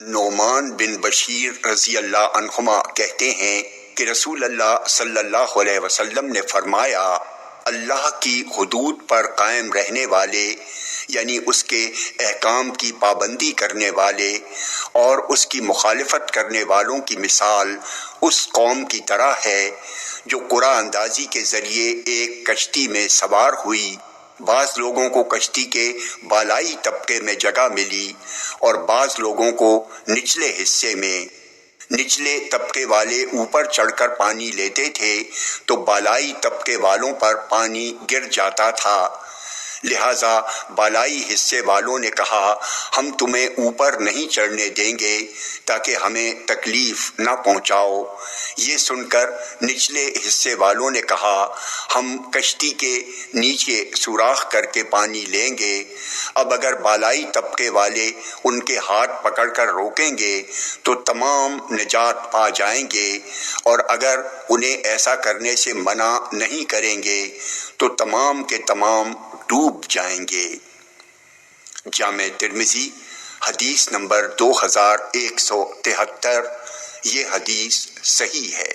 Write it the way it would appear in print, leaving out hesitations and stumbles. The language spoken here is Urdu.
نعمان بن بشیر رضی اللہ عنہما کہتے ہیں کہ رسول اللہ صلی اللہ علیہ وسلم نے فرمایا، اللہ کی حدود پر قائم رہنے والے یعنی اس کے احکام کی پابندی کرنے والے اور اس کی مخالفت کرنے والوں کی مثال اس قوم کی طرح ہے جو قرعہ اندازی کے ذریعے ایک کشتی میں سوار ہوئی۔ بعض لوگوں کو کشتی کے بالائی طبقے میں جگہ ملی اور بعض لوگوں کو نچلے حصے میں۔ نچلے طبقے والے اوپر چڑھ کر پانی لیتے تھے تو بالائی طبقے والوں پر پانی گر جاتا تھا، لہٰذا بالائی حصے والوں نے کہا ہم تمہیں اوپر نہیں چڑھنے دیں گے تاکہ ہمیں تکلیف نہ پہنچاؤ۔ یہ سن کر نچلے حصے والوں نے کہا ہم کشتی کے نیچے سوراخ کر کے پانی لیں گے۔ اب اگر بالائی طبقے والے ان کے ہاتھ پکڑ کر روکیں گے تو تمام نجات پا جائیں گے، اور اگر انہیں ایسا کرنے سے منع نہیں کریں گے تو تمام کے تمام ڈوب جائیں گے۔ جامع ترمذی حدیث نمبر 2173۔ یہ حدیث صحیح ہے۔